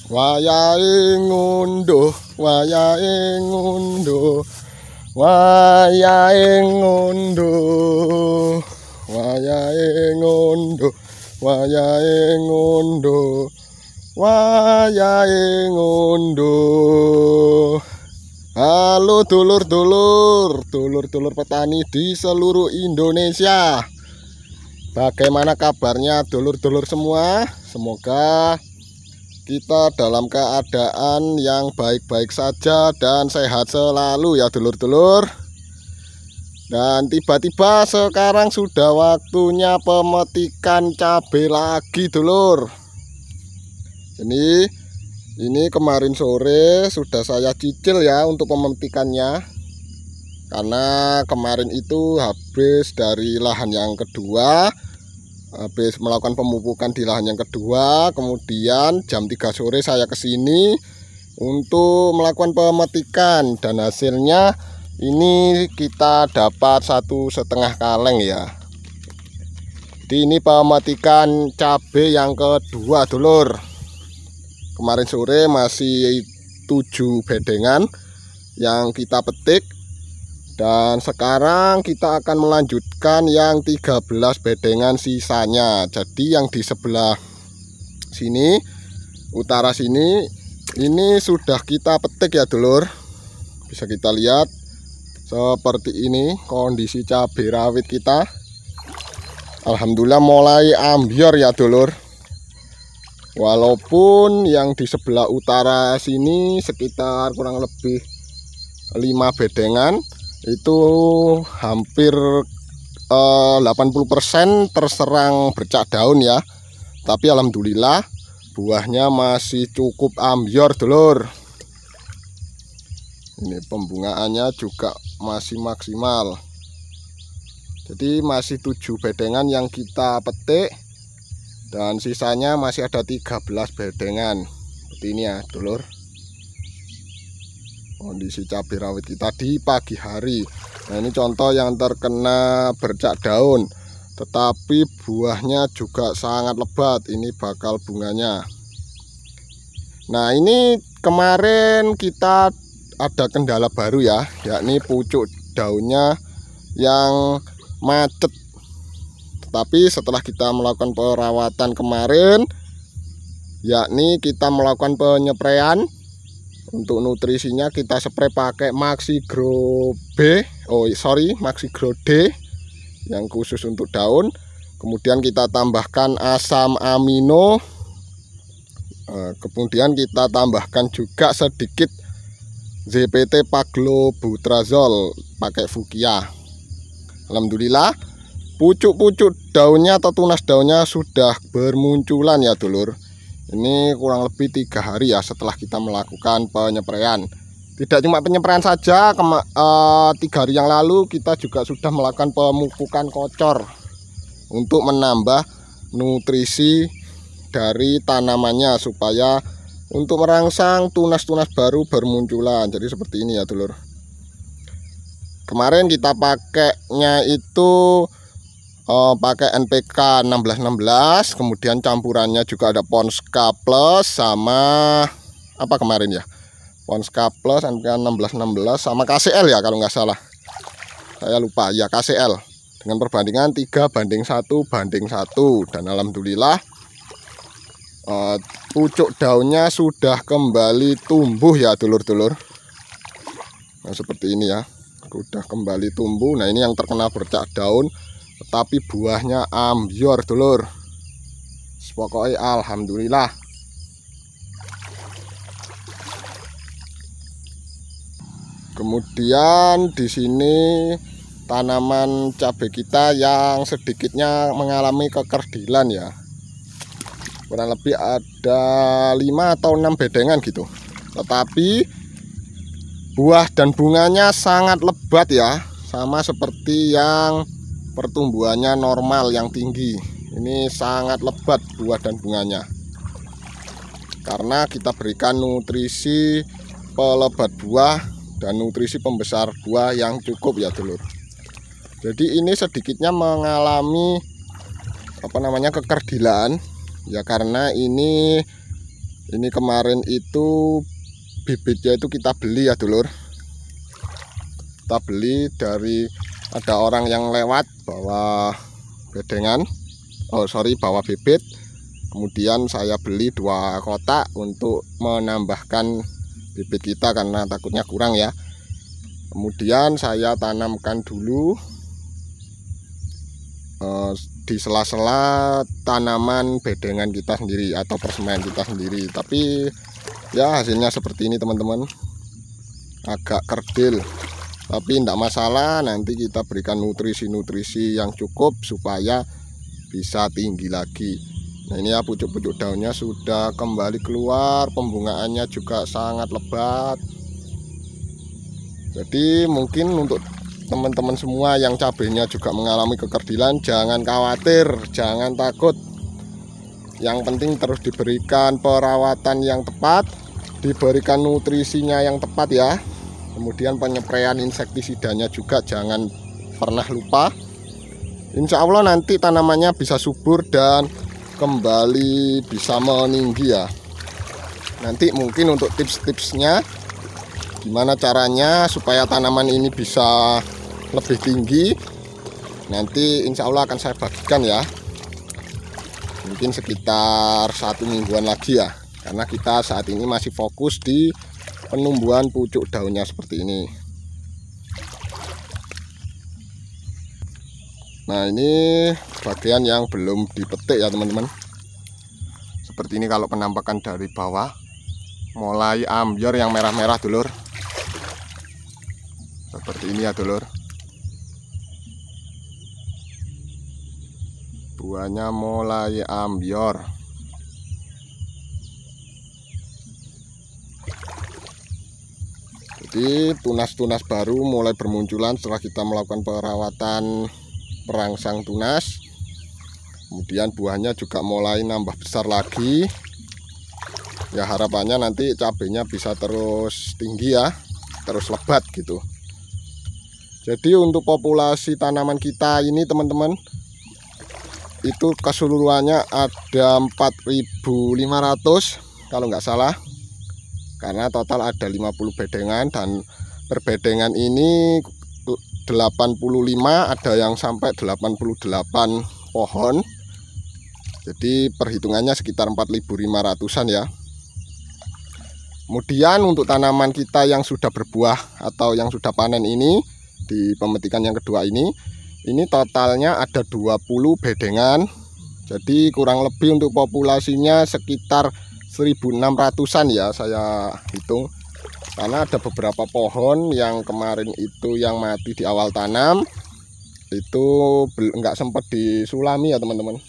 Wayahe ngunduh, wayahe ngunduh, wayahe ngunduh, wayahe ngunduh, wayahe ngunduh, wayahe ngunduh. Halo dulur-dulur petani di seluruh Indonesia. Bagaimana kabarnya dulur-dulur semua? Semoga kita dalam keadaan yang baik-baik saja dan sehat selalu ya dulur-dulur. Dan tiba-tiba sekarang sudah waktunya pemetikan cabai lagi dulur. Ini kemarin sore sudah saya cicil ya untuk pemetikannya. Karena kemarin itu habis dari lahan yang kedua, habis melakukan pemupukan di lahan yang kedua, kemudian jam 3 sore saya kesini untuk melakukan pemetikan, dan hasilnya ini kita dapat 1,5 kaleng ya. Jadi ini pemetikan cabai yang kedua dulur. Kemarin sore masih 7 bedengan yang kita petik, dan sekarang kita akan melanjutkan yang 13 bedengan sisanya. Jadi yang di sebelah sini, utara sini, ini sudah kita petik ya dulur. Bisa kita lihat seperti ini kondisi cabai rawit kita. Alhamdulillah mulai ambiar ya dulur. Walaupun yang di sebelah utara sini sekitar kurang lebih 5 bedengan, itu hampir 80% terserang bercak daun ya. Tapi alhamdulillah buahnya masih cukup ambiar dulur. Ini pembungaannya juga masih maksimal. Jadi masih 7 bedengan yang kita petik, dan sisanya masih ada 13 bedengan. Seperti ini ya dulur kondisi cabai rawit kita di pagi hari. Nah ini contoh yang terkena bercak daun, tetapi buahnya juga sangat lebat. Ini bakal bunganya. Nah ini kemarin kita ada kendala baru ya, yakni pucuk daunnya yang macet. Tapi setelah kita melakukan perawatan kemarin, yakni kita melakukan penyepraian untuk nutrisinya, kita spray pakai Maxigro Maxigro D yang khusus untuk daun. Kemudian kita tambahkan asam amino, kemudian kita tambahkan juga sedikit ZPT Paglobutrazol pakai Fukia. Alhamdulillah pucuk-pucuk daunnya atau tunas daunnya sudah bermunculan ya dulur. Ini kurang lebih 3 hari ya setelah kita melakukan penyepraian. Tidak cuma penyepraian saja, 3 hari yang lalu kita juga sudah melakukan pemupukan kocor untuk menambah nutrisi dari tanamannya, supaya untuk merangsang tunas-tunas baru bermunculan. Jadi seperti ini ya dulur. Kemarin kita pakainya itu pakai NPK 1616, kemudian campurannya juga ada Ponska Plus sama apa kemarin ya, Ponska Plus, NPK 1616 sama KCL ya kalau nggak salah, saya lupa ya, KCL, dengan perbandingan 3:1:1. Dan alhamdulillah pucuk daunnya sudah kembali tumbuh ya dulur-dulur. Nah seperti ini ya, sudah kembali tumbuh. Nah ini yang terkena bercak daun, tetapi buahnya ambiar dulur. Pokoknya alhamdulillah. Kemudian di sini tanaman cabai kita yang sedikitnya mengalami kekerdilan ya. Kurang lebih ada 5 atau 6 bedengan gitu. Tetapi buah dan bunganya sangat lebat ya, sama seperti yang pertumbuhannya normal yang tinggi. Ini sangat lebat buah dan bunganya, karena kita berikan nutrisi pelebat buah dan nutrisi pembesar buah yang cukup ya dulur. Jadi ini sedikitnya mengalami kekerdilan ya, karena ini Ini kemarin itu bibitnya itu kita beli ya dulur. Kita beli dari ada orang yang lewat bawa bedengan, bawa bibit. Kemudian saya beli 2 kotak untuk menambahkan bibit kita karena takutnya kurang ya. Kemudian saya tanamkan dulu di sela-sela tanaman bedengan kita sendiri atau persemaian kita sendiri. Tapi ya hasilnya seperti ini teman-teman, agak kerdil, tapi tidak masalah, nanti kita berikan nutrisi-nutrisi yang cukup supaya bisa tinggi lagi. Nah ini ya, pucuk-pucuk daunnya sudah kembali keluar, pembungaannya juga sangat lebat. Jadi mungkin untuk teman-teman semua yang cabenya juga mengalami kekerdilan, jangan khawatir, jangan takut. Yang penting terus diberikan perawatan yang tepat, diberikan nutrisinya yang tepat ya. Kemudian penyepraian insektisidanya juga jangan pernah lupa. Insya Allah nanti tanamannya bisa subur dan kembali bisa meninggi ya. Nanti mungkin untuk tips-tipsnya gimana caranya supaya tanaman ini bisa lebih tinggi, nanti insya Allah akan saya bagikan ya. Mungkin sekitar 1 mingguan lagi ya, karena kita saat ini masih fokus di penumbuhan pucuk daunnya seperti ini. Nah ini bagian yang belum dipetik ya teman-teman. Seperti ini kalau penampakan dari bawah, mulai ambiar yang merah-merah dulur. Seperti ini ya dulur, buahnya mulai ambiar. Jadi tunas-tunas baru mulai bermunculan setelah kita melakukan perawatan perangsang tunas. Kemudian buahnya juga mulai nambah besar lagi. Ya harapannya nanti cabenya bisa terus tinggi ya, terus lebat gitu. Jadi untuk populasi tanaman kita ini teman-teman, itu keseluruhannya ada 4.500 kalau nggak salah. Karena total ada 50 bedengan, dan per bedengan ini 85, ada yang sampai 88 pohon. Jadi perhitungannya sekitar 4.500-an ya. Kemudian untuk tanaman kita yang sudah berbuah atau yang sudah panen ini, di pemetikan yang kedua ini totalnya ada 20 bedengan. Jadi kurang lebih untuk populasinya sekitar 1.600-an ya saya hitung. Karena ada beberapa pohon yang kemarin itu yang mati di awal tanam, itu nggak sempat disulami ya teman-teman.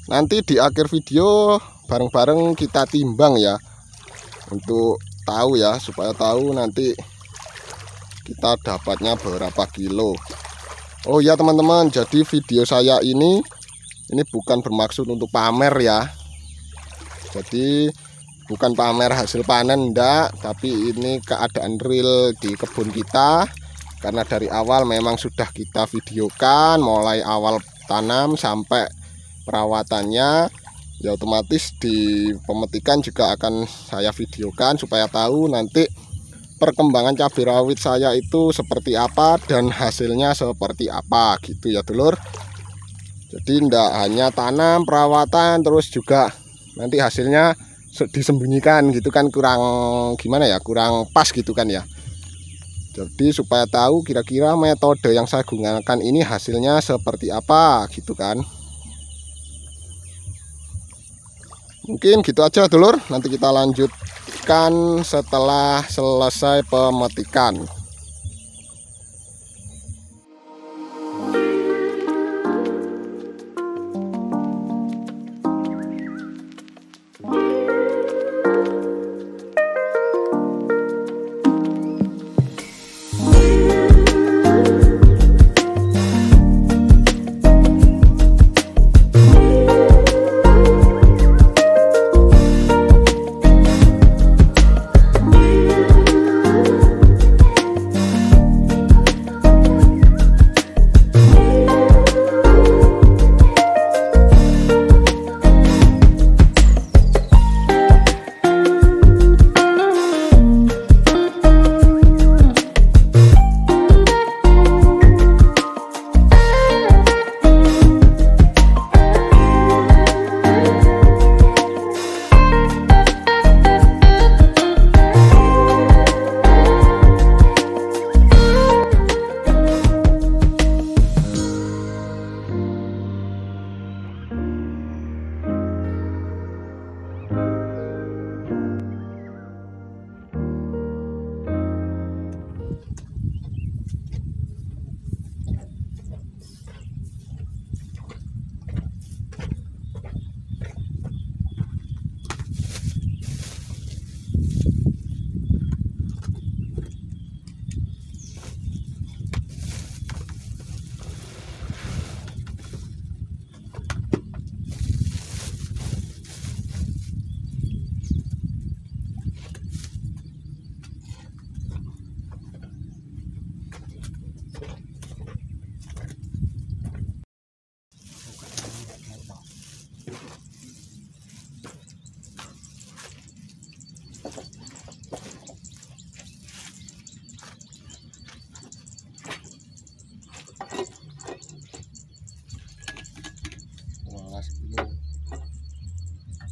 Nanti di akhir video bareng-bareng kita timbang ya, untuk tahu ya, supaya tahu nanti kita dapatnya berapa kilo. Oh ya teman-teman, jadi video saya ini bukan bermaksud untuk pamer ya. Jadi bukan pamer hasil panen enggak, tapi ini keadaan real di kebun kita. Karena dari awal memang sudah kita videokan, mulai awal tanam sampai perawatannya. Ya otomatis di pemetikan juga akan saya videokan supaya tahu nanti perkembangan cabai rawit saya itu seperti apa dan hasilnya seperti apa gitu ya dulur. Jadi enggak hanya tanam, perawatan, terus juga nanti hasilnya disembunyikan gitu kan, kurang gimana ya, kurang pas gitu kan ya. Jadi supaya tahu kira-kira metode yang saya gunakan ini hasilnya seperti apa gitu kan. Mungkin gitu aja dulur, nanti kita lanjutkan setelah selesai pemetikan.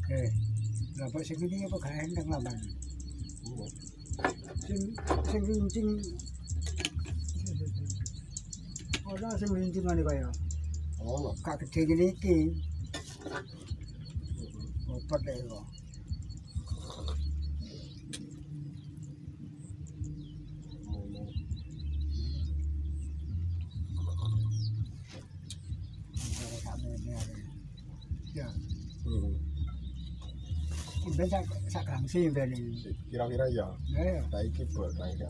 Eh, lapor segini apa gak enteng laman. Sing rincing. Ora sing rincingane kaya. Oh, Gak gede gini iki. Opat deh kok. Ya. Ben sak gangsi ben iki. Kira-kira ya. Ya. Saiki bol saiki.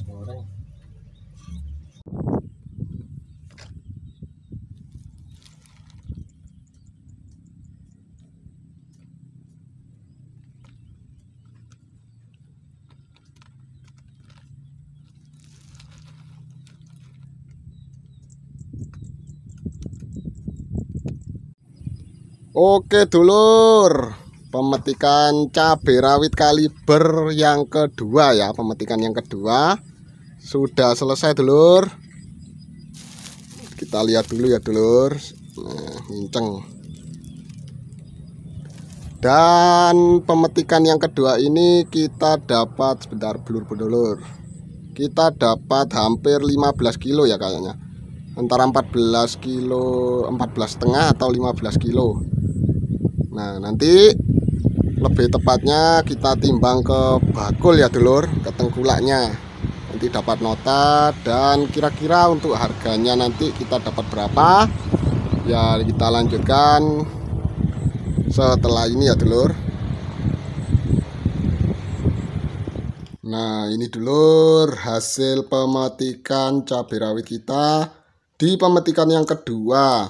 Goreng. Oke dulur, pemetikan cabai rawit kaliber yang kedua ya. Pemetikan yang kedua sudah selesai dulur. Kita lihat dulu ya dulur. Nah, nginceng. Dan pemetikan yang kedua ini kita dapat, sebentar blur dulur, kita dapat hampir 15 kilo ya kayaknya, antara 14 kilo, 14,5 atau 15 kilo. Nah nanti lebih tepatnya kita timbang ke bakul ya dulur, ke tengkulaknya, nanti dapat nota. Dan kira-kira untuk harganya nanti kita dapat berapa ya, kita lanjutkan setelah ini ya dulur. Nah ini dulur hasil pemetikan cabai rawit kita di pemetikan yang kedua.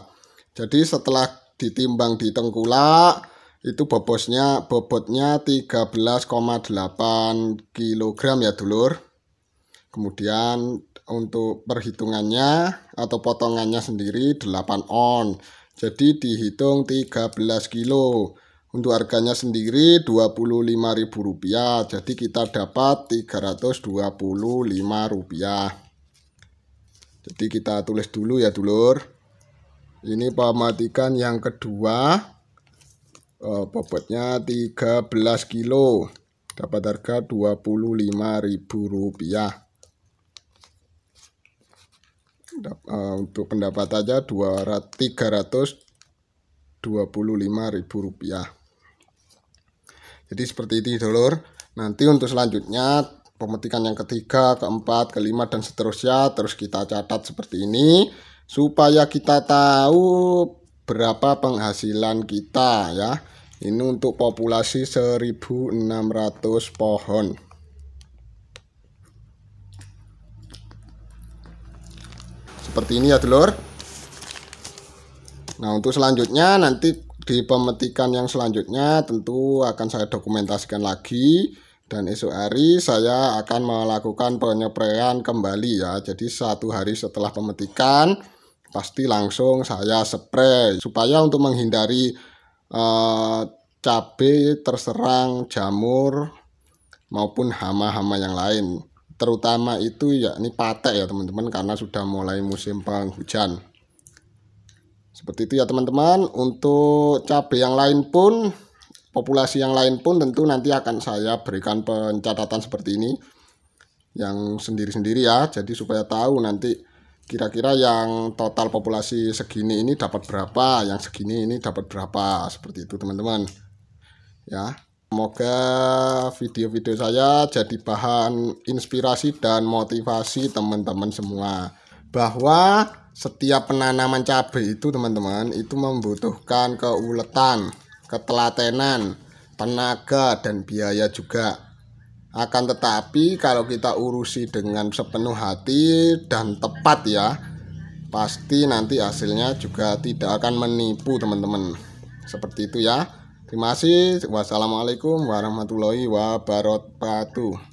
Jadi setelah ditimbang di tengkulak itu bobotnya 13,8 kg ya dulur. Kemudian untuk perhitungannya atau potongannya sendiri 8 on, jadi dihitung 13 kilo. Untuk harganya sendiri Rp25.000, jadi kita dapat Rp325. Jadi kita tulis dulu ya dulur. Ini pemetikan yang kedua, bobotnya 13 kilo, dapat harga Rp25.000. Untuk pendapat aja Rp325.000. Jadi seperti ini dulur. Nanti untuk selanjutnya pemetikan yang ketiga, keempat, kelima dan seterusnya terus kita catat seperti ini supaya kita tahu berapa penghasilan kita ya. Ini untuk populasi 1.600 pohon. Seperti ini ya dulur. Nah untuk selanjutnya nanti di pemetikan yang selanjutnya tentu akan saya dokumentasikan lagi, dan esok hari saya akan melakukan penyepraian kembali ya. Jadi 1 hari setelah pemetikan pasti langsung saya spray supaya untuk menghindari cabai terserang jamur maupun hama-hama yang lain, terutama itu yakni patek ya teman-teman, karena sudah mulai musim penghujan. Seperti itu ya teman-teman. Untuk cabai yang lain pun, populasi yang lain pun tentu nanti akan saya berikan pencatatan seperti ini yang sendiri-sendiri ya. Jadi supaya tahu nanti kira-kira yang total populasi segini ini dapat berapa, yang segini ini dapat berapa. Seperti itu teman-teman ya. Semoga video-video saya jadi bahan inspirasi dan motivasi teman-teman semua, bahwa setiap penanaman cabai itu teman-teman itu membutuhkan keuletan, ketelatenan, tenaga dan biaya juga. Akan tetapi kalau kita urusi dengan sepenuh hati dan tepat ya, pasti nanti hasilnya juga tidak akan menipu teman-teman. Seperti itu ya. Terima kasih. Wassalamualaikum warahmatullahi wabarakatuh.